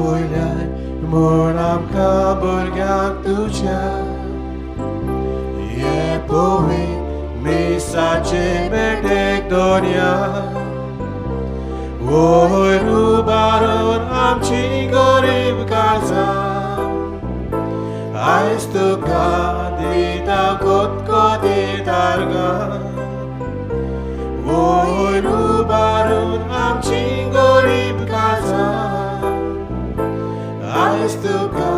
वयल्यान म्हूण आमकां भुरग्यांक तुज्या हे पळोवंक मिसाचे बेटेक दोनया वयर उबारून आमची गरीब काळजां आयज तुका दिता कोतकोतीत आर्गां वयर उबारून आमची गरीब काळजां आयज तुका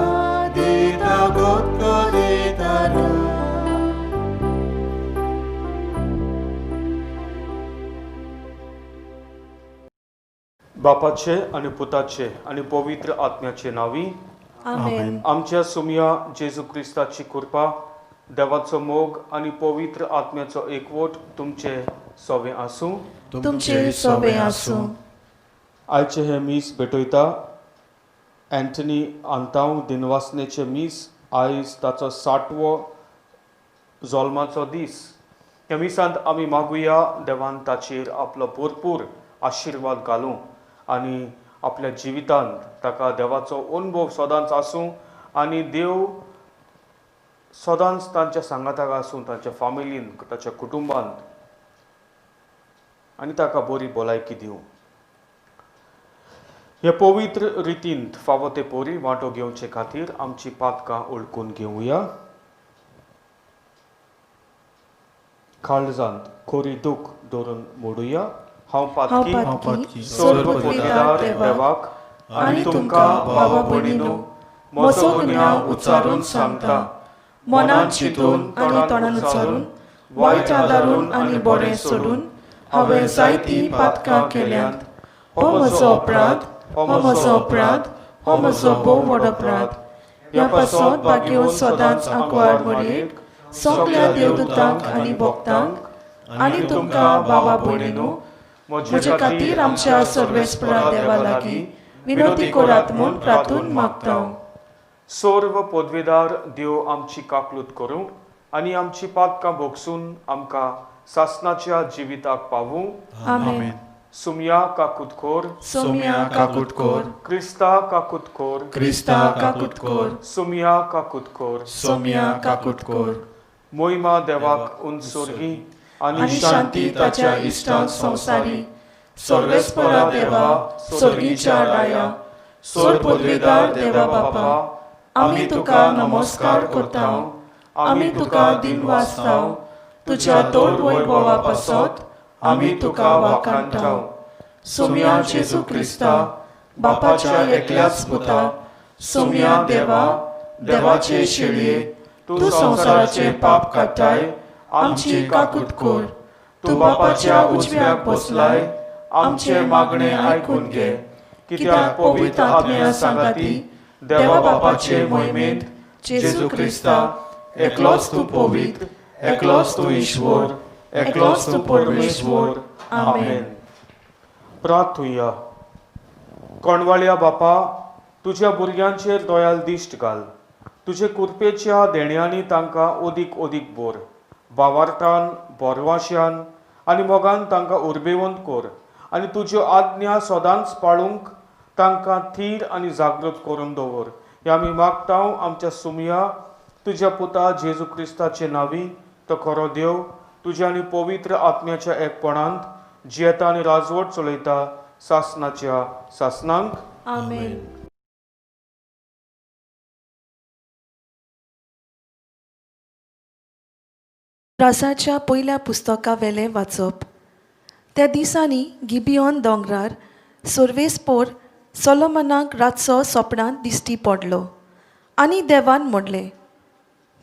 दिता कोतकोतीत आर्गां. बापाचे आणि पुताचे आणि पवित्र आत्म्याचे नावी आमेन. आमच्या सुमया जेजू क्रिस्ताची कृपा देवाचो मोग आणि पवित्र आत्म्याचो एकवट तुमचे सोबे आसूं. तुमचे सोबे आसूं. आयचे हे मीस भेटयता अँटनी आंतांव दिनवासनेचे मीस. आयज ताचो 60वो जल्माचो दीस. ह्या मिसांत आमी मागुया देवान ताचेर आपलो भरपूर आशिर्वाद घालूं आनी आपल्या जिवितांत ताका देवाचो अनुभव सदांच आसूं आनी देव सदांच तांच्या सांगाताक आसूं, तांच्या फामिलीन, ताच्या कुटुंबांत आनी ताका बरी भलायकी दिवं. हे पवित्र रितींत फावो ते पोरी वांटो घेवचे खातीर आमची पातकां ओळखून घेवया. काळजांत खोरी दूख धरून मोडुया. हांव पातकी सर्व पोतेदार देवाक आनी तुमकां भावा भयणीनो म्हजो गुन्यांव उच्चारून सांगता. मनांत चिंतून आनी तोंडान उच्चारून वायट आदारून आनी बरें सोडून हांवें जायतीं पातकां केल्यांत. हो म्हजो अपराध, हो म्हजो अपराध, हो म्हजो भोव व्हड अपराध. ह्या पासत भाग्यो सदांच आंकवार मरयेक सगळ्या देवदूतांक आनी भक्तांक आनी तुमकां भावा भयणीनो म्हजे खातीर आमच्या सर्वेस्परा देवा लागीं विनोदी करात म्हूण प्रार्थून मागता. सर्व पदवेदार देव आमची काकलूत करूं आनी आमची पातकां भोगसून आमकां सासणाच्या जिविताक पावूं. आमेन. सुमया काकुतकोर, सोम्या काकुटकोर, क्रिस्ता काकुतकोर, क्रिस्ता काकुटकोर, सुमया काकुतकोर. सोम्या काकुटकोर. मोहिमा देवाक उंचोरगी आनी शांती ताच्या इश्टांत संवसारी. सर्वेस्परा देवा सर्गीच्या राया, सोर पदवेदार देवा बापा, आमी तुका नमस्कार करतांव, आमी तुका दिन वाजतांव. तुज्या तोड वैभवा पासत आमी तुका वाखाणटांव. सोम्या जेजू क्रिस्ता बापाच्या एकल्याच पुता, सोम्या देवा देवाचे शेळये, तूं संवसाराचे पाप काडटाय. आमची काकूट कोर. तूं बापाच्या उजव्याक बसलाय. आमचे मागणे आयकून घे. कित्याक पवित्र आत्म्या सांगाती देवा बापाचे मोहिमेंत जेजू क्रिस्ता एकलोच तूं पवित्र, एकलोच तूं ईश्वर, एकलोच तूं परमेश्वर. आमेन. प्रार्थुया. कोणवाळ्या बापा, तुज्या भुरग्यांचेर दयाल दिश्ट घाल. तुजे कुरपेच्या देण्यांनी तांकां ओदीक ओदीक बोर. भावार्थान, बोरवाश्यान आनी मोगान तांकां उर्बेवंत कोर आनी तुज्यो आज्ञा सदांच पाळूंक तांकां थीर आनी जागृत करून दवर. हे आमी मागतांव आमच्या सुमया तुज्या पुता जेजू क्रिस्ताचे नांवी. तो खरो देव तुज्या आनी पवित्र आत्म्याच्या एकपणांत जियेता आनी राजवट चलयता सासणाच्या सासणांक. आमेन. रासाच्या पयल्या पुस्तका वेलें वाचप. त्या दिसांनी गिबियोन दोंगरार सर्वेस्पोर सोलोमनाक रातचो सपनांत दिश्टी पडलो आनी देवान म्हणलें,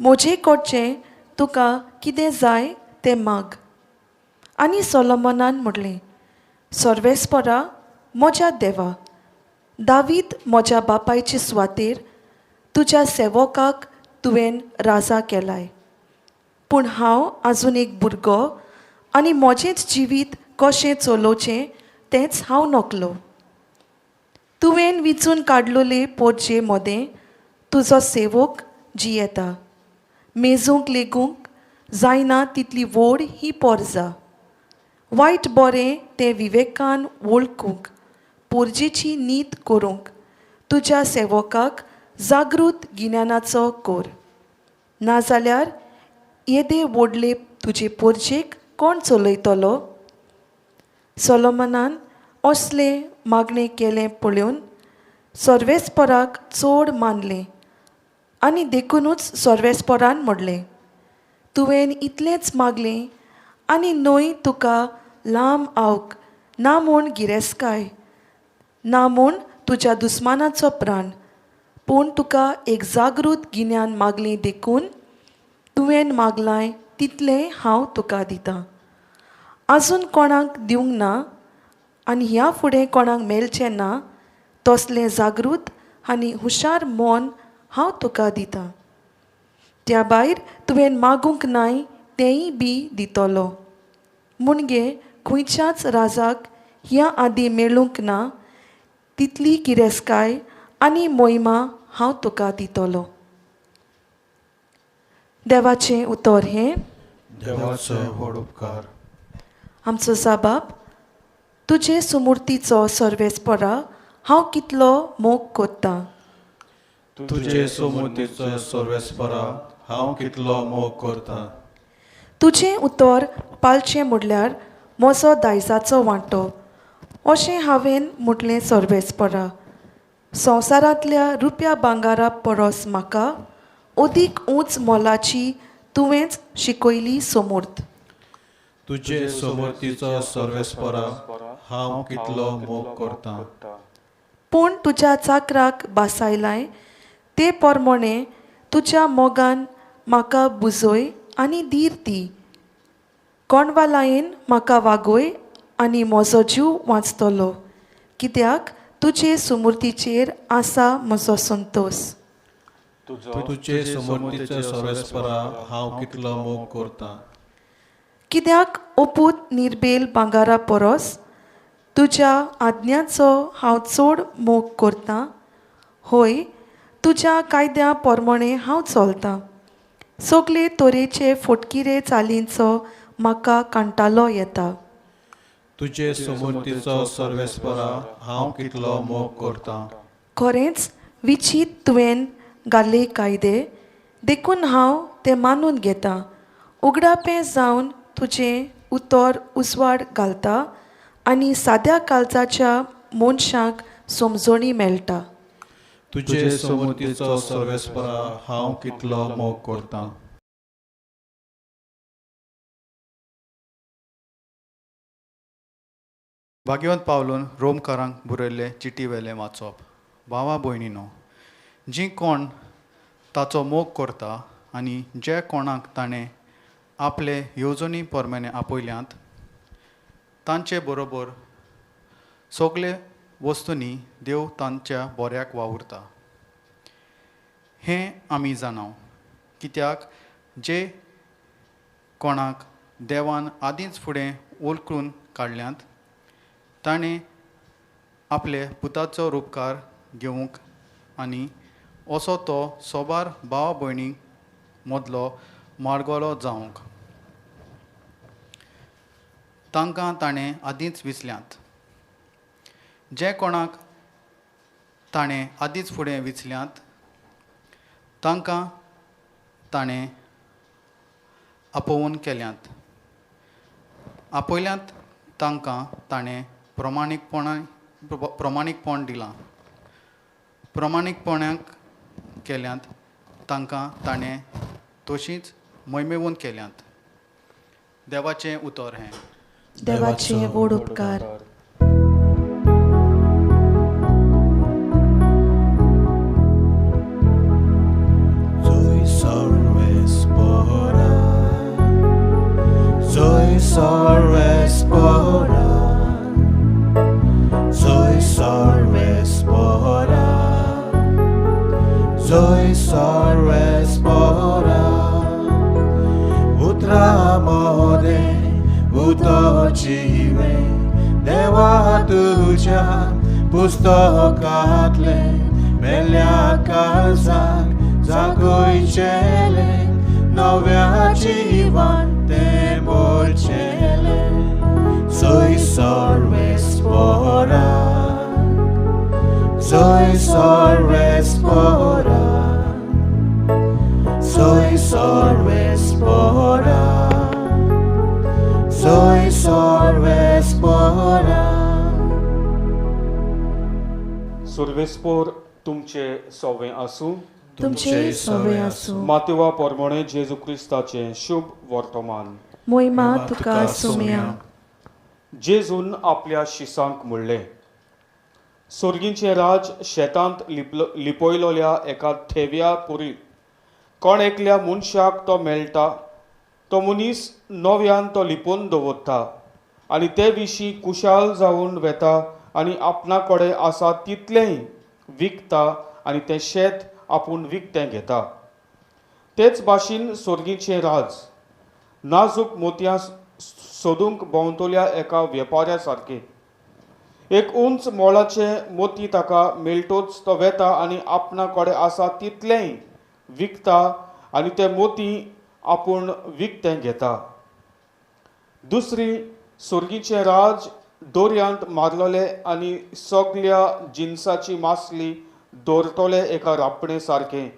म्हजे कडचें तुका कितें जाय तें माग. आनी सोलोमनान म्हणलें, सर्वेस्परा म्हज्या देवा, दावीद म्हज्या बापायचे सुवातेर तुज्या सेवकाक तुवें राजा केलाय. पूण हांव आजून एक भुरगो आनी म्हजेंच जिवीत कशें चलोवचें तेंच हांव नकलो. तुवें विचून काडलोले पोरजे मोदें तुजो सेवक जियेता. मेजूंक लेगूंक जायना तितली व्हड ही पोरजा. वायट बरें तें विवेकान वळखूंक, पोरजेची नीत करूंक तुज्या सेवकाक जागृत गिन्यानाचो कोर. नाजाल्यार येदे व्हडले तुजे पोरचेक कोण चलयतलो? सोलोमनान असले मागणे केले पळोवन सर्वेस्पराक चोड मानले आनी देखूनच सर्वेस्परान म्हणलें, तुवें इतलेंच मागलें आनी न्हय तुका लांब आवक ना म्हूण गिरेस्काय ना म्हूण तुज्या दुस्मानाचो प्राण, पूण तुका एक जागृत गिन्यान मागलें देखून तुवें मागलां तितलें हांव तुका दितां. आजून कोणाक दिवंक ना आनी ह्या फुडें कोणाक मेळचें ना तसलें जागृत आनी हुशार मोन हांव तुका दितां. त्या भायर तुवें मागूंक नाय तेंय बी दितलो. मुणगे खंयच्याच राजाक ह्या आदी मेळूंक ना तितली गिरेस्काय आनी मोहिमा हांव तुका दितलो. देवाचें उतर हें, देवाचो व्हड उपकार. आमचो साबाब, तुजे सुमूर्तीचो सर्वेस्परा हांव कितलो मोग कोत्तां. तुजे सुमतीचो सर्वेस्परा हांव कितलो मोग करतां. तुजें उतर पालचें म्हणल्यार म्हजो दायजाचो वांटो अशें हांवें म्हटलें सर्वेस्परा. संवसारांतल्या रुप्या भांगारा परस म्हाका अदीक उंच मोलाची तुवेंच शिकयली समूर्त. तुजे सुमतीचो सर्वेस्परा हांव कितलो मोग करतां. पूण तुज्या चाकराक बासायलाय ते प्रमाणे तुज्या मोगान म्हाका बुजय आनी धीर दी. कोणवालायेन म्हाका वागोय आनी म्हजो जीव वाचतलो, कित्याक तुजे सुमूर्तीचेर आसा म्हजो संतोश. तुजे सुमतीचो सर्वेस्परा हांव कितलो मोग करतां. कित्याक ओपूत निर्बेल भांगारा परस तुज्या आज्ञाचो हांव चड मोग करतां. होय, तुज्या कायद्या प्रमाणे हांव चलतां. सगळे तरेचे फटकिरे चालींचो म्हाका कांटालो येता. तुजे सुमतीचो सर्वेस्परा हांव कितलो मोग करतां. खरेंच विचीत तुवें घाले कायदे देखून हांव ते मानून घेतां. उगडापें जावन तुजें उतर उजवाड घालता आनी साद्या काळजाच्या मनशाक समजणी मेळटा. तुजे सुमतीचो सर्वेस्परा हांव कितलो मोग करतां. भाग्यवंत पावलून रोमकारांक बरयल्ले चिटी वेले वाचप. भावा भयणीनो, जी कोण ताचो मोग करता आनी जे कोणाक ताणें आपले येवजणी पोरमेने आपयल्यांत तांचे बरोबर सगळे वस्तूंनी देव तांच्या बऱ्याक वावुरता. हें आमी जाणाव, कित्याक जे कोणाक देवान आदींच फुडें वळखून काडल्यांत ताणें आपले पुताचो उपकार घेवंक आनी असो तो सोबार भावा भयणीक मदलो मारगोलो जावंक तांकां ताणें आदींच विचल्यांत. जे कोणाक ताणें आदींच फुडें विचल्यांत तांकां ताणें आपोवून केल्यांत. आपयल्यांत तांकां ताणें प्रमाणीकपण दिलां. प्रमाणीकपणाक केल्यांत तांकां ताणें तशींच मोहिमेवून केल्यांत. देवाचें उतर हें. देवाचे व्हड उपकार. Soy sorvespora, soy sorvespora, soy sorvespora. Utramode, utochive, देवा तुझ्या पुस्तकातले मेल्या काळजाक जागोयचेले नव्या जिवान ते बोलचेले. Soy sorvespora, soy Solves pora, soy solves pora, soy solves pora. सुर्वेस्पोर तुमचे सोवे आसूं. तुमचे सवे आसूं. मातेवा पोरमोणे जेजू क्रिस्ताचे शुभ वर्तमान. मोहिमा तुका सुम्या. जेजून आपल्या शिसांक म्हणले, सोर्गींचे राज शेतांत लिपयलोल्या एका थेव्या पुरी कोण एकल्या मनशाक तो मेळटा, तो मनीस नव्यान तो लिपोवन दवरता आनी ते विशीं कुशाल जावन वेता आनी आपणा कडेन आसा तितलेंय विकता आनी तें शेत आपूण विकतें घेता. तेच भाशेन सोर्गींचें राज नाजूक मोतयां सोदूंक भोंवतल्या एका वेपाऱ्या सारकें. एक उंच मोलाचें मोती ताका मेळटोच तो वेता आनी आपणा कडेन आसा तितलेंय विकता आनी ते मोती आपूण विकतें घेता. दुसरी सोर्गींचें राज दोर्यांत मारलोले आनी सगल्या जिन्साची मासली दवरतले एका रापणे सारकें.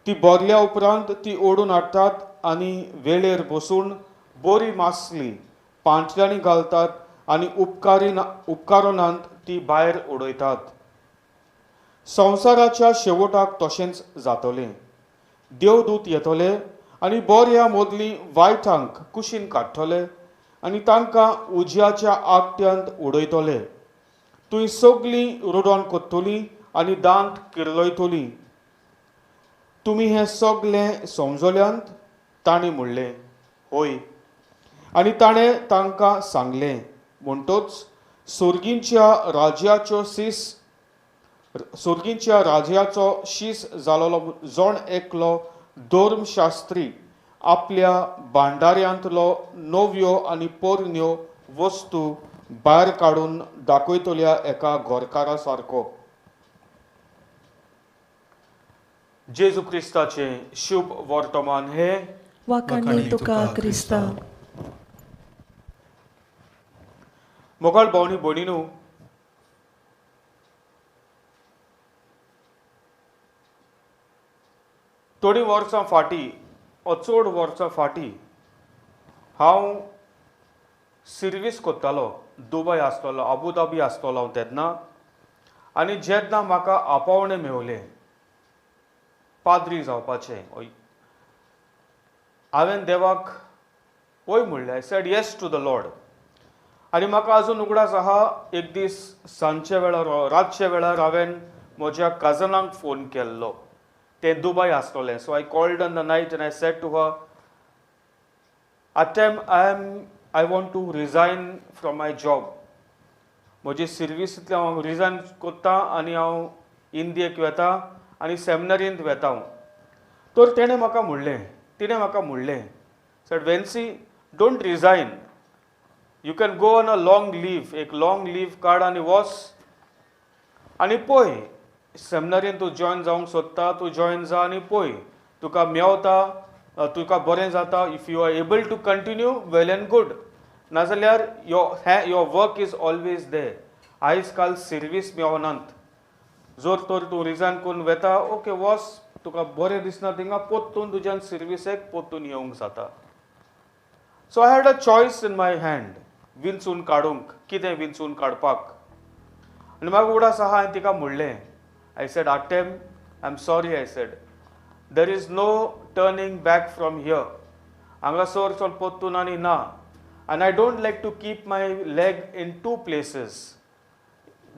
ती भरल्या उपरांत ती ओडून हाडटात आनी वेळेर बसून बरी मासली पांटल्यांनी घालतात आनी उपकारोनांत ती भायर उडयतात. संवसाराच्या शेवटाक तशेंच जातलें. देवदूत येतले आनी बऱ्या मोदली वायटांक कुशीन काडटले आनी तांकां उज्याच्या आगट्यांत उडयतले. थंय सगलीं रुडोन कोत्तलीं आनी दांत किर्लयतलीं. तुमी हें सगलें समजल्यांत? ताणें म्हणलें, होय. आनी ताणें तांकां सांगलें, म्हणटोच सोर्गींच्या राज्याचो शीस जालोलो जण एकलो धर्मशास्त्री आपल्या भांडाऱ्यांतलो नव्यो आनी पोरण्यो वस्तू भायर काडून दाखयतल्या एका गोरकारा सारको. जेजू क्रिस्ताचे शुभ वर्तमान हे वाखाणी तुका क्रिस्ता. मोगाळ भावनी भयणीनो, थोडी वर्सां फाटीं चड वर्सां फाटीं हांव सर्वीस कोत्तालो. दुबय आसतलो, अबुधाबी आसतलो हांव तेन्ना. आनी जेन्ना म्हाका आपावणें मेवलें पाद्री जावपाचें, हांवें देवाक वय म्हणलें. I said yes to the lord. आनी म्हाका अजून उगडास आहा, एक दीस सांजचे वेळार रातचे वेळार हांवें म्हज्या कजनाक फोन केल्लो. तें दुबय आसतलें. So I called in the night and I said to her, आटेम I want to resign from my job. म्हजी सर्विसींतल्यान हांव रिजायन कोत्ता आनी हांव इंडियेक वेता आनी सेमिनरींत वेता हांव. तर तिणें म्हाका म्हणलें, said Vency, don't resign. You can go on a long leave. एक लॉंग लीव काड आनी वच आनी पळय, सेमिनरीन तूं जॉयन जावंक सोदता, तूं जॉयन जा आनी पळय, तुका मेवता, तुका बरें जाता. If you are able to continue, well and good. नाजाल्यार your work is always there. आयज काल सर्वीस मेवनात. जर तर तूं रिजायन करून वेता, ओके वच, तुका बरें दिसना थिंगा पोत्तून तुज्यान सर्विसेक पोत्तून येवंक जाता. So I had a choice in my hand, विंचून काडूंक, कितें विंचून काडपाक. आनी म्हाका उगडास आहा, हांवें तिका म्हणलें, I said, Artem, I'm sorry, I said. There is no turning back from here. Hangasor sol pottunani na. And I don't like to keep my leg in two places.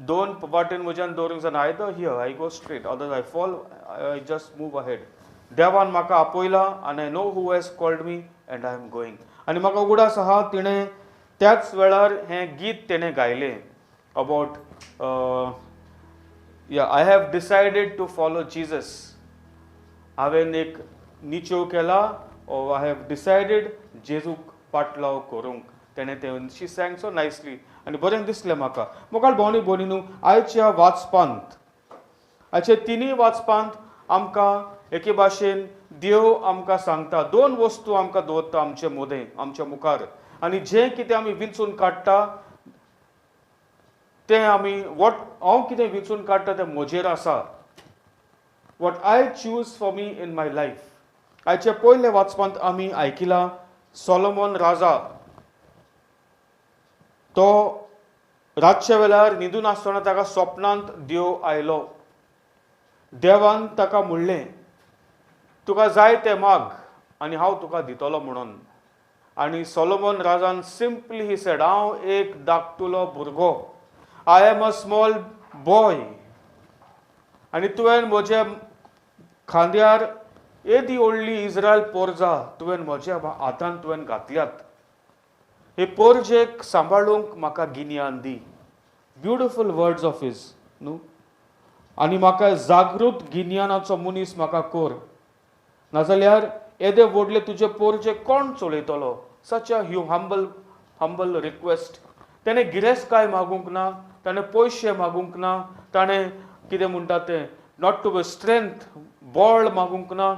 Don't patin mujan dorings and either here I go straight, otherwise I fall, I just move ahead. Devan maka apoila and I know who has called me and I am going. And maka ugudas आहा, तिणें त्याच वेळार हें गीत तेणें गायलें about I have decided to follow Jesus. हांवें एक निचो केला, or I have decided जेजूक पाटलाव करूंक. तेणें तें शी sang so nicely आनी बरें दिसलें म्हाका. मोगाळ भावनी भयणीनो, आयच्या वाचपांत, आयच्या तिनूय वाचपांत आमकां एके भाशेन देव आमकां सांगता, दोन वस्तू आमकां दवरता आमचे मोदें, आमच्या मुखार. आनी जें कितें आमी विंचून काडटा ते आमी वॉट हांव कितें विचून काडटा तें म्हजेर आसा. What I choose for me in my life. आयचे पयले वाचपांत आमी आयकिला सॉलोमन राजा तो रातच्या वेळार न्हिदून आसतना ताका स्वप्नांत देव आयलो. देवान ताका म्हणलें तुका जाय तें माग आनी हांव तुका दितलो म्हणून. आनी सॉलोमन राजान सिंपली ही सेड हांव एक धाकटुलो भुरगो. I am a small boy आनी तुवें म्हज्या खांद्यार येदी व्हडली इस्रायल पोरजा तुवें म्हज्या हातांत तुवें घातल्यात. हे पोरजेक सांबाळूंक म्हाका गिन्यान दी. ब्युटिफूल वर्ड्स ऑफ हिज न्हू. आनी म्हाका जागृत गिन्यानाचो मनीस म्हाका कोर. नाजाल्यार येदे व्हडले तुजे पोरजे कोण चलयतलो. सच अ हंबल रिक्वेस्ट. ताणें गिरेस्तकाय मागूंक ना, ताणें पयशे मागूंक ना, ताणें कितें म्हणटा तें नॉट टू बी स्ट्रेंथ बळ मागूंक ना,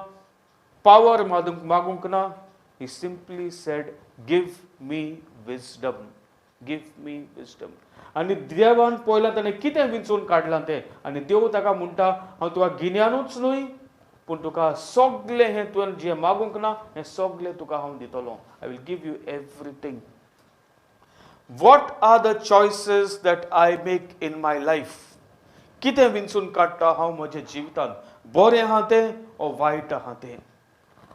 पावर मागूंक ना. He simply said give me wisdom, give me wisdom. आनी देवान पयला ताणें कितें विंचून काडलां तें. आनी देव ताका म्हणटा हांव तुका गिन्यानूच न्हय पूण तुका सगलें हें तुवें जें मागूंक ना हें सगलें तुका हांव दितलो. I will give you everything. What are the choices that I make in my life. कितें विंचून काडटा हांव म्हज्या जिवितांत. बरें आहा तें ओ वायट आहा तें.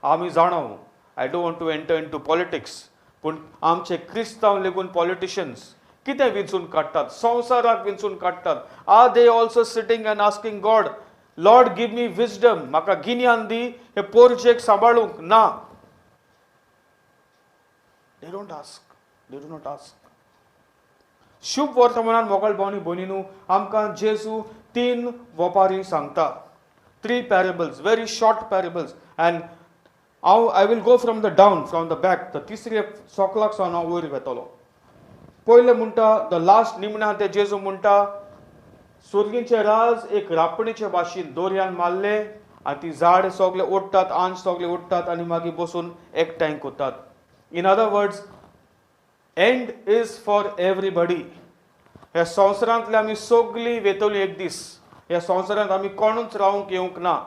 आमी जाणव I don't want to enter in to politics पूण आमचे क्रिस्तांव लेगून पॉलिटिशियन्स कितें विंचून काडटात. संवसाराक विंचून काडटात. Are they also sitting and asking God Lord give me wisdom. म्हाका गिन्यान दी हे पोरजेक सांबाळूंक. ना, they don't ask. They do not ask. शुभ वर्तमानान मोगल भावनी भयणीनू आमकां जेजू 3 वपारी सांगता. 3 parables, very short parables. And I will go from the down from the back. The तिसरे सोकलाक सावन हांव वयर वेतलो. पयले म्हणटा द लास्ट निमण्या ते जेजू म्हणटा सुर्गीचे राज एक रापणीचे भाशेन दोरयान मारले आनी ती झाड सगळे ओडटात, आंच सगळे ओडटात आनी मागीर बसून एकठांय कोतात. In other words end is for everybody. ह्या संवसारांतली आमी सगळीं वेतली एक दीस. ह्या संवसारांत आमी कोणूच रावंक येवंक ना.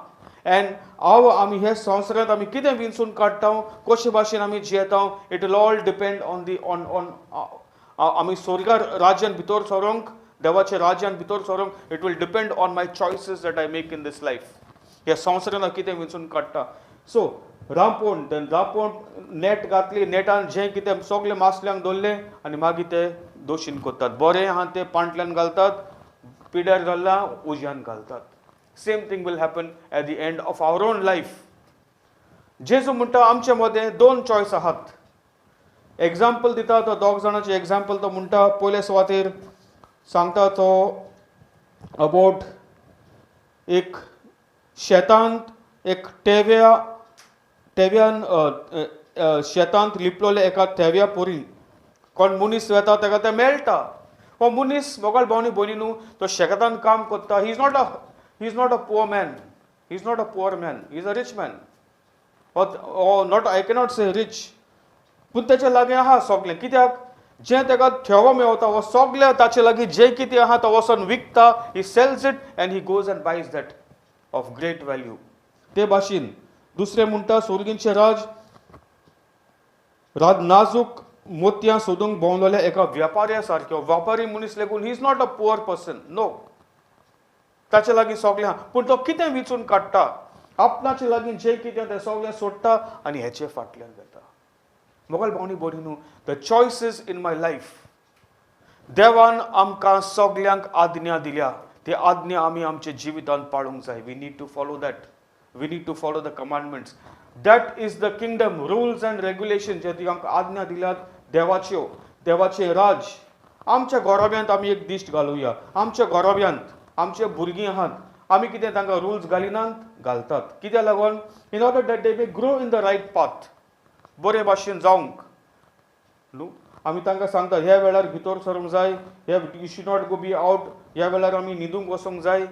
एंड आमी हे संवसारांत आमी कितें विंचून काडटा, कशे भाशेन आमी जियेता, it will all depend on the on आमी स्वर्गार राज्यान भितर सरोंक, देवाच्या राज्यान भितर सरोंक it will depend on my choices that I make in this life. ह्या संवसारांत कितें विंचून काडटा. सो रांपोण नेट घातली, नेटान जें कितें सगळें मासल्यांक दवरलें आनी मागीर ते दोशीन कोत्तात. बरें आहा तें पांटल्यान घालतात, पिड्यार घालना उज्यान घालतात. Same thing will happen at the end of our own life. जेजू म्हणटा आमचे मदें 2 चॉयस आहात. एग्जाम्पल दिता तो 2 जाणांचे एग्जाम्पल तो म्हणटा. पयले सुवातेर सांगता तो अबाउट एक शेतांत एक तेव्यान शेतांत लिपलोले एका तेव्या पोरी कोण मनीस वेता ताका तें मेळटा. हो मनीस मोगाळ भावनी भयणीनू तो शेतांत काम करता. ही is not a poor man. He is not a poor man. He is a rich man. Not I cannot say rich पूण ताचे लागीं आहा सगलें. कित्याक जें ताका थेवो मेवता हो सगलें ताचे लागीं जें कितें आहा तो वचोन विकता. He sells it and he goes and buys that of great value. ते भाशेन दुसरें म्हणटा सुर्गीचे राज नाजूक मोतयां सोदूंक भोंवलोल्या एका व्यापाऱ्या सारको. व्यापारी मनीस लेगून he is not a poor person. नो, ताचे लागीं सगलें आहा पूण तो कितें विचून काडटा. आपणाचे लागीं जें कितें तें सगलें सोडटा आनी हेचे फाटल्यान वेता. मोगल भावनी भयणीनू the choices in my life. देवान आमकां सगल्यांक आज्ञा दिल्या. ती आज्ञा आमी आमच्या जिवितांत पाळूंक जाय. We need to follow that. We need to follow the commandments. That is the kingdom. Rules and regulation जे ती आमकां आज्ञा दिल्यात देवाच्यो, देवाचें राज. आमच्या घोराब्यांत आमी एक दिश्ट घालुया. आमच्या घोराब्यांत आमचे भुरगीं आहात. आमी कितें तांकां रुल्स घालिनात, घालतात. कित्याक लागून in order that they may grow in the right path. बरे भाशेन जावंक न्हू. आमी तांकां सांगता ह्या वेळार भितर सरूंक जाय, you should not go be out, ह्या वेळार आमी न्हिदूंक वचूंक जाय.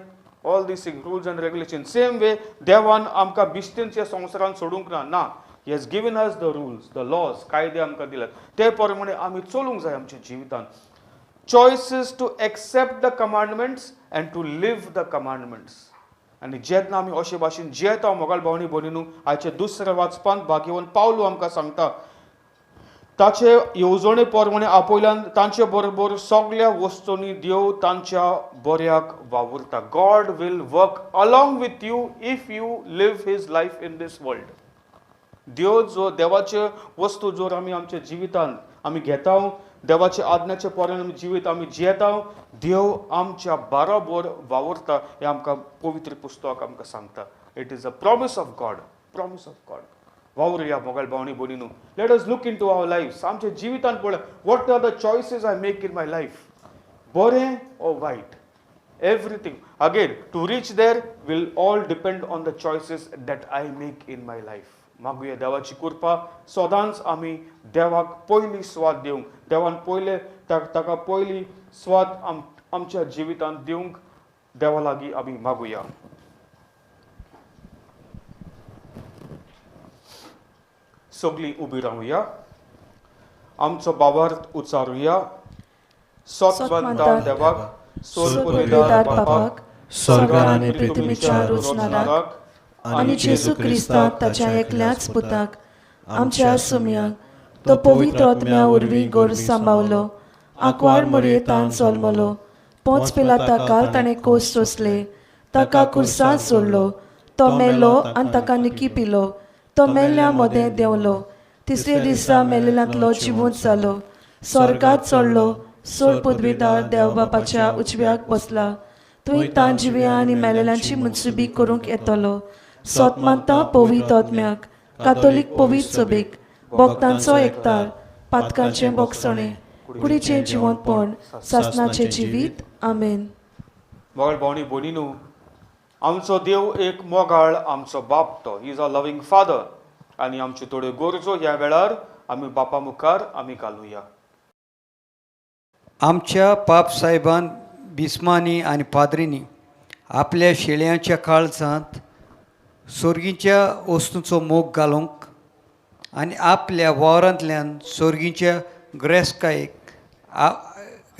All this thing rules and regulation. Same way देवान आमकां बिश्तींच्या संवसारांत सोडूंक ना. He has given us the rules, the laws, कायदे आमकां दिल्यात. ते प्रमाणे आमी चलूंक जाय आमच्या जिवितांत. choice is to accept the commandments and to live the commandments. आनी जेन्ना आमी अशे भाशेन जेता मोगाल भावनी भयणीनो, आयचे दुसरे वाचपांत भाग्यवान पावलो आमकां सांगता, ताचे येवजणे प्रमाणे आपयल्यान तांचे बरोबर सगळ्या वस्तूंनी देव तांच्या बऱ्याक वावुरता. God will work along with you if you live his life in this world. देव जो देवाचे वस्तू जर आमी आमच्या जिवितांत आमी घेता, देवाचे आज्ञाचे प्रमाणे आमी जिवीत आमी जियेता, देव आमच्या बरोबर वावुरता हें आमकां पवित्र पुस्तक आमकां सांगता. It is a promise of God, promise of God. वावुरया मोगाल भावनी भयणीनो, let us look in to our lives. आमच्या जिवितांत पळय, what are the choices I make in my life, बरें और वायट, everything. Again to reach there will all depend on the choices that I make in my life. मागुया देवाची कृपा, सदांच आमी देवाक पयली स्वाद दिवंक, देवान पयले ताका पयली स्वाद आमच्या जिवितांत दिवंक देवा लागीं आमी मागुया. सगळीं उबी रावुया, आमचो बाबार्थ उच्चारुया. सोतवंता देवाक, सोरपविदार बापाक, स्वर्गा आनी पृथ्वीच्या रचणाराक आनी जेजू क्रिस्ताक ताच्या एकल्याच पुताक आमच्या सुमयाक तो पवित्र आत्म्या उर्वी गोर सांबावलो, आंकवार मरयेतान जल्मलो, पोंच पिलाता काल ताणें कोस सोंसले, ताका कुर्सांत सोडलो, तो मेलो आनी ताका निकी पिलो, तो मेल्ल्या मदें देंवलो, तिसरे दिसा मेलेल्यांतलो जिवंत जालो, स्वर्गात चडलो, सोड पदवीदार देव बापाच्या उजव्याक बसला, थंय तां जिव्या आनी मेलेल्यांची मुनसुबी करूंक येतलो. सोतमांता पवित्र आत्म्याक, कातोलीक पवित्र सभेक, भक्तांचो एकतार, पातकांचें बोगसणें, कुडीचें जिवंतपण, सासणाचें जिवीत. आमेन. मोगाळ भावनी भयणीनो, आमचो देव एक मोगाळ आमचो बाप तो. He is a loving father. आनी आमच्यो थोड्यो गरजो ह्या वेळार आमी बापा मुखार आमी घालुया. आमच्या पाप साहेबान बिस्मांनी आनी पाद्रींनी आपल्या शेळयांच्या काळजांत सोर्गीच्या वस्तूंचो मोग घालूंक आनी आपल्या वावरांतल्यान सोर्गीच्या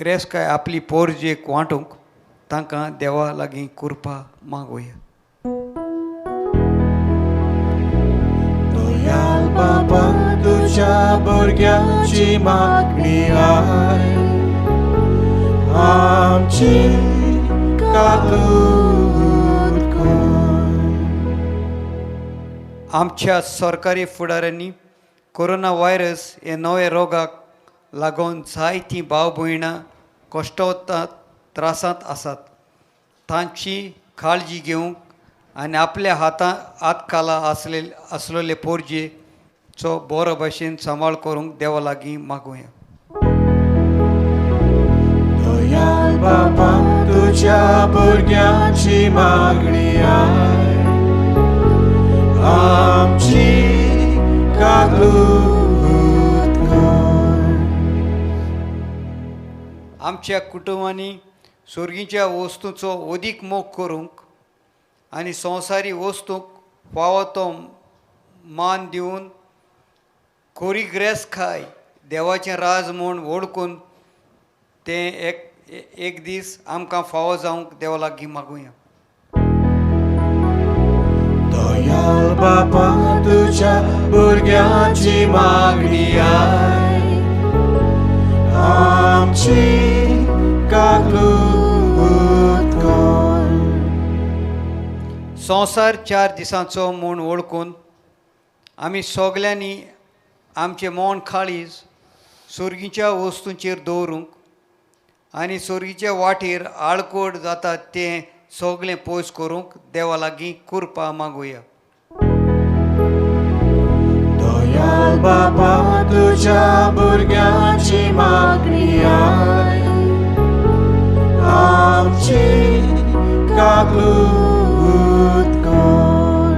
ग्रेस्काय आपली पोरजेक वांटूंक तांकां देवा लागीं कृपा मागुया. दयाल बाबा तुझ्या भुरग्यांची मागणी आय, आमची काकूट कर. आमच्या सरकारी फुडाऱ्यांनी कोरोना व्हायरस हे नवे रोगाक लागून जायतीं भाव भयणां कश्टावतात, त्रासांत आसात. तांची काळजी घेवंक आनी आपल्या हातखाला आसलेले पोरजेचो बरो भाशेन सांबाळ करूंक देवा लागीं मागुया. दयाल बाबा तुझ्या भुरग्यांची मागणी आय, आमची काकूट कर. आमच्या कुटुंबांनी सोर्गीच्या वस्तूंचो अदीक मोग करूंक आनी संवसारी वस्तूंक फावो तो मान दिवन कोरी ग्रेस्काय देवाचें राज म्हूण ओळखून तें एक दीस आमकां फावो जावंक देवा लागीं मागुया. दयाल बाबा तुझ्या भुरग्यांची मागणी आय, आमची काकूट कर. संवसार 4 दिसांचो म्हूण ओळखून आमी सगल्यांनी आमचें मौन काळीज सोर्गीच्या वस्तूंचेर दवरूंक आनी सोर्गीच्या वाटेर आळकोड जाता तें सगळें पयस करूंक देवा लागीं कृपा मागुया. दयाल बाबा तुझ्या भुरग्यांची मागणी आय, आमची काकूट कर.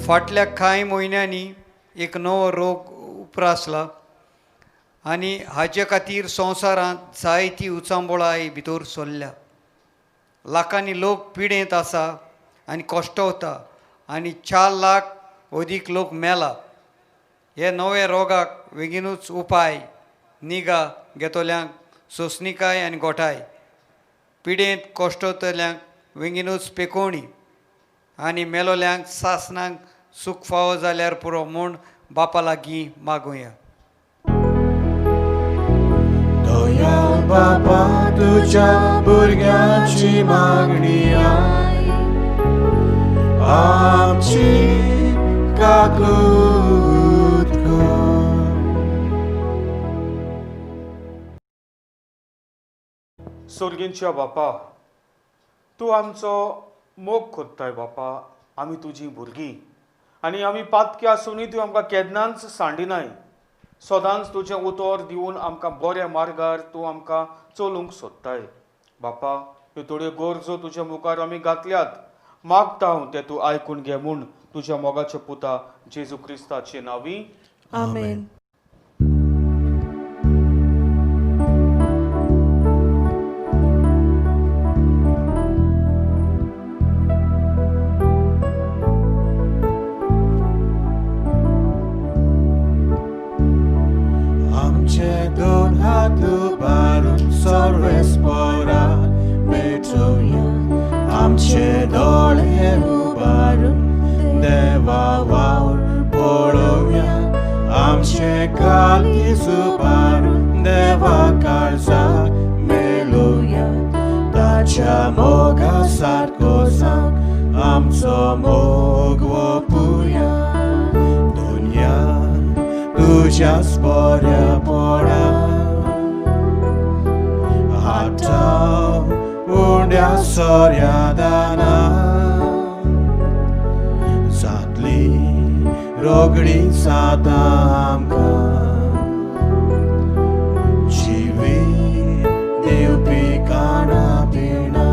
फाटल्या कांय म्हयन्यांनी एक नवो रोग उप्रासला आनी हाचे खातीर संवसारांत जायती उचांबोळाय भितर सरल्या. लाखांनी लोक पिडेंत आसा आनी कश्टावता आनी 4 लाख अदीक लोक मेला. हे नवे रोगाक बेगीनूच उपाय निगा घेतल्यांक सोंसणीकाय आनी गोठाय पिडेंत कोश्टोतल्यांक विंगिनूच पेकोवणी आनी मेलोल्यांक सासणांक सूख फावो जाल्यार पुरो म्हूण बापा लागीं मागुया. दयाल बापा तुझ्या भुरग्यांची मागणी आय आमची काकूट कर. सुर्गींच्या बापा, तूं आमचो मोग कोत्ताय बापा. आमी तुजीं भुरगीं आनी आमी पातकी आसुनूय तूं आमकां केन्नाच सांडिनाय. सदांच तुजें उतर दिवन आमकां बऱ्या मार्गार तूं आमकां चलूंक सोदताय. बापा, ह्यो थोड्यो गरजो तुज्या मुखार आमी घातल्यात. मागता हांव ते तूं आयकून घे म्हूण तुज्या मोगाच्या पुता जेजू क्रिस्ताचे नांवी. आमेन. आमचे दोन हात उबारून सर्वेस्पराक भेटूया. आमचे दोळे उबारून देवा वावर पळोवया. आमचे काळीज उबारून देवा काळजाक मेळुया. ताच्या मोगा सारको जावंक आमचो मोग ओपुया. दुनिया तुझ्याच बऱ्या पडा. हाताव उंड्या सोऱ्या दाना जातली रोगडी साता आमकां. जिवी दिवपी काना पिणा.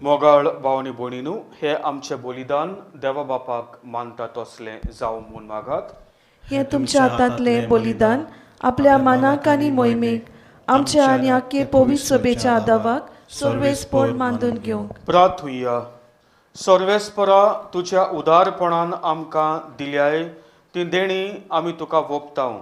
मोगाळ भावनी भोणीनू, हे आमचे बलिदान देवा बापाक मानता तसलें जावं म्हूण मागात. हे तुमच्या हातांतले बलिदान आपल्या मानाक आनी मोहिमेक आमच्या आनी आख्खे पवित्र सभेच्या आदावाक सर्वेस्पर मानून घेवंक. प्रार्थुया. सर्वेस्परा, तुज्या उदारपणान आमकां दिल्याय ती देणी आमी तुका वोगताव.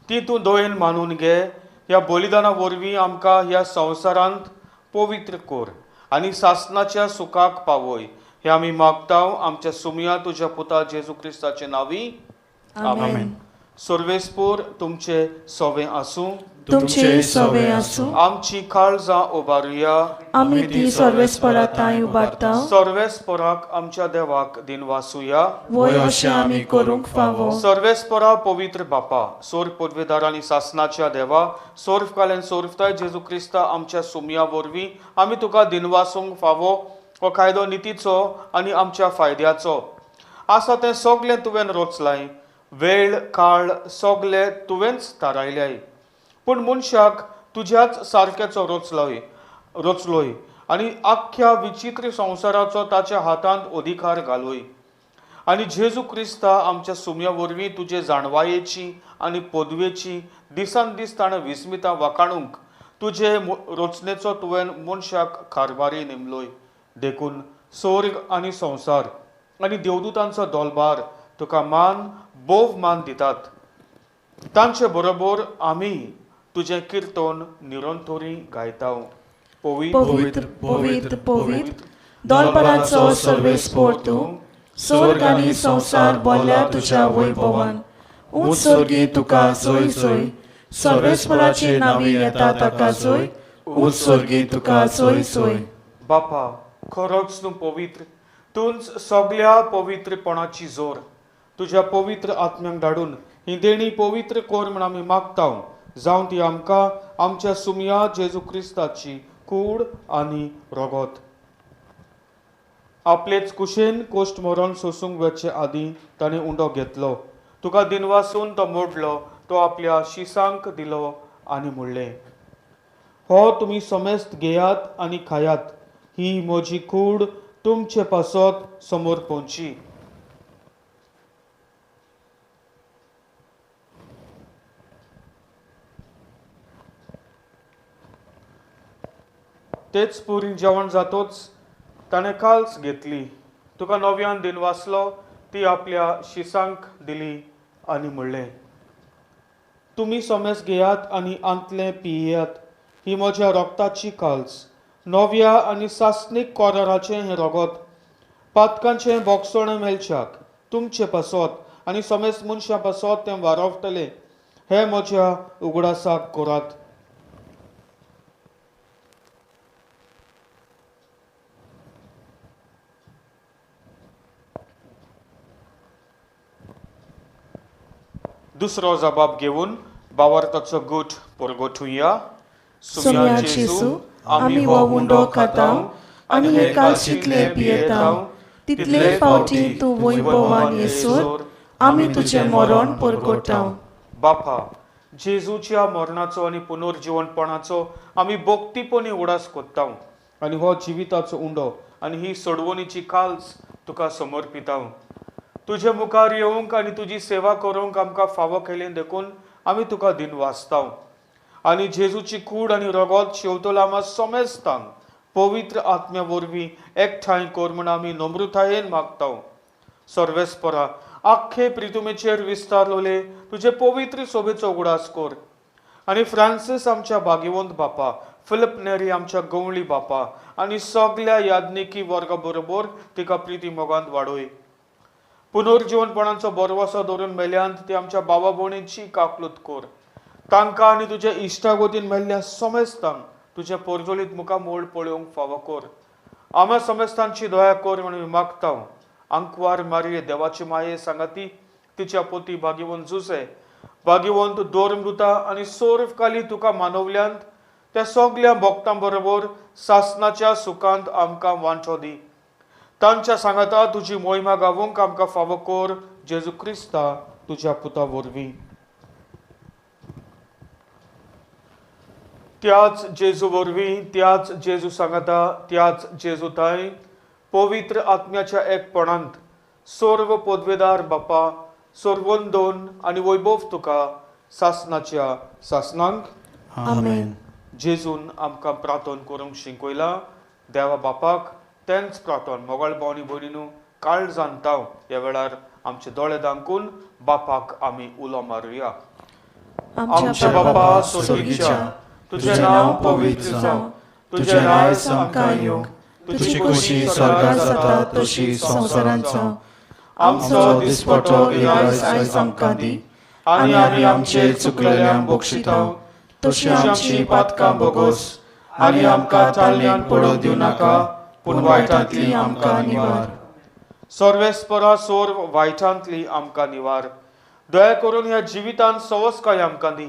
ती तूं दोयेन मानून घे. ह्या बलिदाना वरवीं आमकां ह्या संवसारांत पवित्र कोर आनी सासणाच्या सुखाक पावय. हे आमी मागताव आमच्या सुमया तुज्या पुता जेजू क्रिस्ताचे नांवी. आमेन. सर्वेस्पर तुमचे सोवे आसूं. तुमचे सवे आसूं. आमची काळजां उबारुया. आमी ती सर्वेस्पराताय उबारता. सर्वेस्पराक आमच्या देवाक दिनवासुया. वय अशें आमी करूंक फावो. सर्वेस्परा पवित्र बापा, सोर पदवेदार आनी सासणाच्या देवा, सोर्फ कालेन सोर्फताय जेजू क्रिस्ता आमच्या सुमया वरवीं आमी तुका दिनवासूंक फावो. हो कायदो नितीचो आनी आमच्या फायद्याचो आसा तें सगलें तुवें रचलाय. वेळ काळ सगलें तुवेंच थारायल्याय. पूण मनशाक तुज्याच सारकेचो रचलोय आनी आख्ख्या विचित्र संवसाराचो ताच्या हातांत अधिकार घालोय. आनी जेजू क्रिस्ता आमच्या सुमया वरवीं तुजे जाणवायेची आनी पदवेची दिसान दीस ताणें विस्मितां वाखाणूंक तुजे रचनेचो तुवें मनशाक कारभारी नेमलोय. देखून स्वर्ग आनी संवसार आनी देवदूतांचो दोलबार तुका बोव मान दितात. तांचे बरोबर आमी तुजें किर्तन निरंतरी गायताव. पवित्र पवित्र पवित्र दोलबाराचो सर्वेस्पर तूं. स्वर्ग आनी संवसार बोल्ल्या तुज्या वैभवान. उंच सर्गी तुका जय जय. सर्वेस्पराचे नांवी येता ताका जय. उंच सर्गी तुका जय जय. बापा, खरोच तूं पवित्र. तूंच सगल्या पवित्रपणाची जोर. तुज्या पवित्र आत्म्यांक धाडून ही देणी पवित्र कोर म्हण आमी मागताव. जावं ती आमकां आमच्या सुमया जेजू क्रिस्ताची कूड आनी रगत. आपलेच कुशेन कोश्ट मरण सोसूंक वचे आदीं ताणें उंडो घेतलो. तुका दिनवासून तो मोडलो. तो आपल्या शिसांक दिलो आनी म्हणलें, हो तुमी समेस्त घेयात आनी खायात. ही म्हजी कूड तुमचे पासत समोर पोवची. तेच पुरी जेवण जातोच ताणें काल्स घेतली. तुका नव्यान दिनवासलो ती आपल्या शिसांक दिली आनी म्हणलें, तुमी सोमेस घेयात आनी आंतले पियेयात, ही म्हज्या रोगताची काल्स. नव्या आनी सासणीक कोराराचें हें रगत पातकांचें बोगसण मेलच्याक तुमचे पासत आनी सोमेस मनशां पासत तें वारवतलें. हें म्हज्या उगडासाक करात. दुसरो जबाब घेवन भावार्थाचो गूट परगोठुया. सुम्या जेसू, आमी हो उंडो खाताव आनी हे कालशीतले पियेताव, तितले फावटी तूं वैभवान येसोर आमी तुजें मरण परगोटाव. बापा, जेजूच्या मरणाचो आनी पुनर्जीवनपणाचो आमी भोगतीपणी उडास कोत्ताव आनी हो जिविताचो उंडो आनी ही सोडवणीची काल्स तुका समर्पिताव. तुजे मुखार येवंक आनी तुजी सेवा करूंक आमकां फावो केलें देखून आमी तुका दिन वाचताव. आनी जेजूची कूड आनी रगत शेवतलो आमा सोमेस्तांक पवित्र आत्म्या वरवीं एकठांय कर म्हूण आमी नम्रतायेन मागताव. सर्वेस्परा, आख्खे प्रितुमेचेर विस्तारलोले तुजे पवित्र सोबेचो उगडास कर. आनी फ्रांसीस आमच्या भाग्यवंत बापा, फिलिप नेरी आमच्या गवळी बापा आनी सगळ्या याज्ञिकी वर्गा बरोबर तिका प्रिती मोगांत वाडोय. पुनर्जीवनपणाचो बरवसो धरून मेल्यांत ती आमच्या भावा भोवणीची काकलूत कर. तांकां आनी तुज्या इश्टागोतीन मेल्ल्या सोमेस्तांक तुज्या पोरजोळीत मुखार मोड पळोवंक फावो कर. आम्या सोमेस्तांची दया कर म्हणून मागताव. आंकवार मारिये देवाची माये सांगाती, तिच्या पोती भाग्यवंत जुसे, भाग्यवंत दोरमृता आनी सोर्वकाली तुका मानवल्यांत त्या सगळ्या भक्तां बरोबर सासणाच्या सुखांत आमकां वांटो दी. तांच्या सांगाता तुजी मोहिमा गावूंक आमकां फावो कर. जेजू क्रिस्ता तुज्या पुता वरवीं. त्याच जेजू वरवीं, त्याच जेजू सांगाता, त्याच जेजू ताय पवित्र आत्म्याच्या एकपणांत सर्व पदवेदार बापा, सर्वंदोन आनी वैभव तुका सासणाच्या सासणांक. आमेन. जेजून आमकां प्रार्थना करूंक शिकयला. देवा बापाक तेंच प्रार्थना मोगाळ भावनी भयणीनू काळ जाणताव. ह्या वेळार आमचे दोळे दांकून बापाक आमी उलो मारुया. आमच्या बापा स्वर्गीच्या, तुझें नांव पवित्र जावं, तुजें राज आमकां येवं, तुजी खुशी स्वर्गांत जाता तशी संवसारांत जावं. आमचो दिसपटो आयज आमकां दी आनी आमी आमचे चुकलेल्यांक बक्षिताव तशी आमची पातकां बोगोस आनी आमकां ताल्ल्यांत पडोवं दिवं नाका, पूण वायटांतली आमकां निवार. सर्वेस्परा सोर्व वायटांतली आमकां निवार. दया करून ह्या जिवितांत सवस्काय आमकां दी.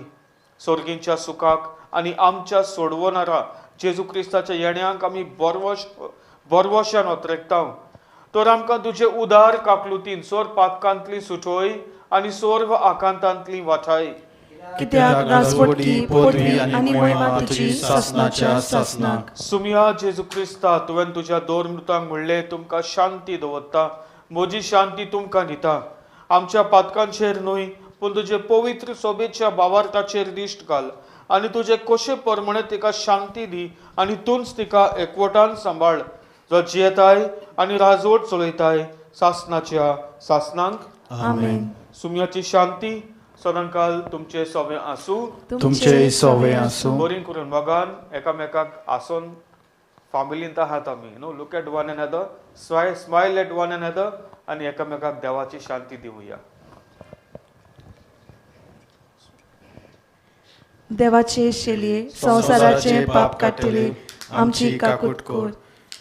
सर्गींच्या सुखाक आनी आमच्या सोडवणारा जेजू क्रिस्ताच्या येण्याक आमी बरवशान ओतरेकताव. तर आमकां तुजे उदार काकलुतीन सोर पातकांतली सुटोय आनी सोर्व आकांतांतली वाठाय. कित्याक राजवटी, पदवी आनी महिमा तुजी सासणाच्या सासणाक. सुम्या जेजू क्रिस्ता, तुवें तुज्या दोरमृतांक म्हणलें, तुमकां शांती दवरता, म्हजी शांती तुमकां दिता. आमच्या पातकांचेर न्हय, पूण तुजे पवित्र सोबेच्या भावार्थाचेर दिश्ट घाल आनी तुजे कशे परमणे तिका शांती दी आनी तूंच तिका एकवटान सांबाळ, जो जियेताय आनी राजवट चलयताय सासणाच्या सासणांक. आमेन. सुम्याची शांती सदांकाल तुमचे सोबे आसूं. तुमचे सोवे आसूं. बरी करून मोगान एकामेकाक आसून फॅमिलींत आहात आमी. न्हू, look at one another, smile at one another आनी एकामेकाक देवाची शांती दिवया. देवाचे शेळये, संसाराचे पाप काडटले आमची काकूट कोर.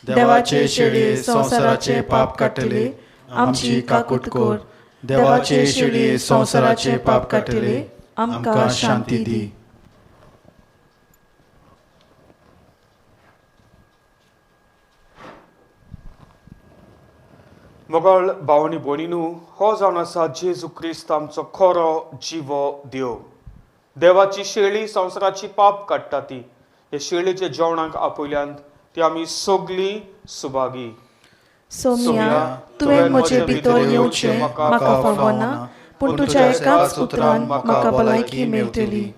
देवाचे शेळये, संसाराचे पाप काडटले आमची काकूट कोर. देवाचे शेळये, संसाराचे पाप काडटले आमकां शांती दी. मोगाळ भावनी भयणीनू, हो जावन आसा जेजू क्रिस्त आमचो खरो जिवो देव. देवाची शेळी संसाराची पाप काडटा ती. हे शेळीचे जेवणाक आपयल्यांत ती आमी सगळीं सुभागी. सोम्या, तुवें म्हजे भितर येवचें म्हाका फावना, पूण तुज्या एकाच उतरान म्हाका भलायकी मेळटली.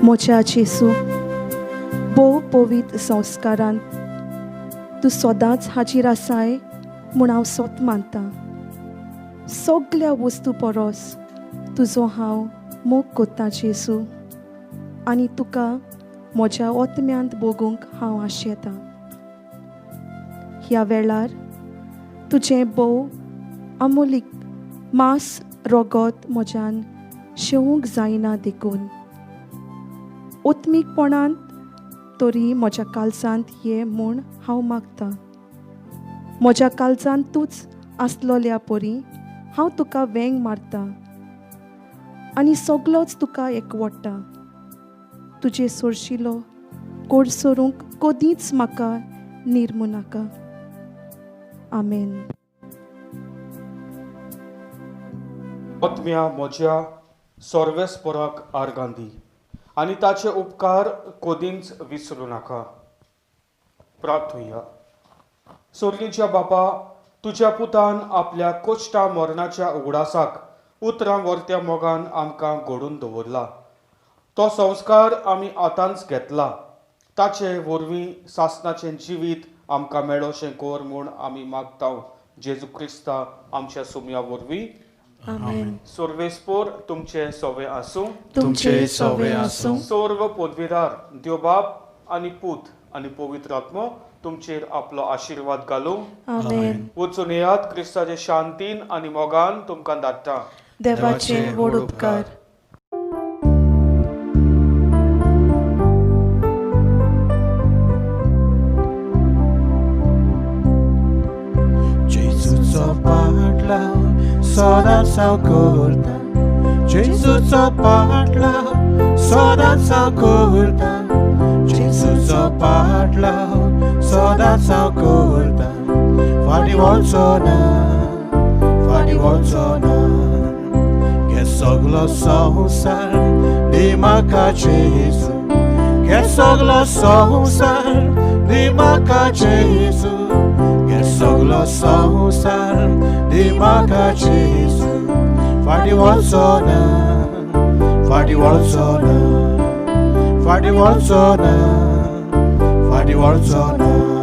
म्हज्या जेसू भोव पवित्र संस्कारांत तूं सदांच हाजीर आसाय म्हूण हांव सोत मानतां. सगळ्या वस्तू परस तुजो हांव मोग कोत्तां जेसू, आनी तुका म्हज्या ओतम्यांत बोगूंक हांव आशेतां. ह्या वेळार तुजें भोव अमोलीक मांस रोगोत म्हज्यान शेवूंक जायना देखून. ओत्मीकपणांत तरी म्हज्या काळजांत ये म्हूण हांव मागतां. म्हज्या काळजांत तूंच आसलोल्या परी हांव तुका वेंग मारतां आनी सगळोच तुका एकवडटा. तुजे सोरशिलो कोड सोरूंक कदींच म्हाका निर्मू नाका. आमेन. आत्म्या म्हज्या सर्वेस्पराक आर्गांदी आनी ताचे उपकार कदींच विसरूं नाका. प्रार्थुया. सोर्गीच्या बापा, तुज्या पुतान आपल्या कोश्टा मरणाच्या उगडासाक उतरां वर्त्या मोगान आमकां घडून दवरला. तो संस्कार आमी आतांच घेतला. ताचे वरवीं सासणाचें जिवीत आमकां मेळोशें कोर म्हूण आमी मागतांव. जेजू क्रिस्ता आमच्या सुमया वरवीं. आमेन. सर्वेस्पोर तुमचे सवे आसूं. तुमचे सवे आसूं. सर्व पदवीदार देव बाप आनी पूत आनी पवित्र आत्मो तुमचेर आपलो आशिर्वाद घालूं. आमेन. वचून येयात क्रिस्ताचे शांतीन आनी मोगान तुमकां धाडटा. देवाचे व्हड उपकार. जेजूचो पाटलाव सदांच हांव करता. जेजूचो पाटलाव सदांच हांव करता. जेजूचो पाटलाव सदांच हांव करता. फाटीं वचचो ना, फाटीं वचचो ना. हे सगळो संवसार दी म्हाका जेजू. हे सगळो संवसार दी म्हाका जेजू. हे सगळो संवसार दी म्हाका जेजू. फाटीं वचचो ना, फाटीं वचचो ना, फाटीं वचचो ना, फाटीं वचचो ना.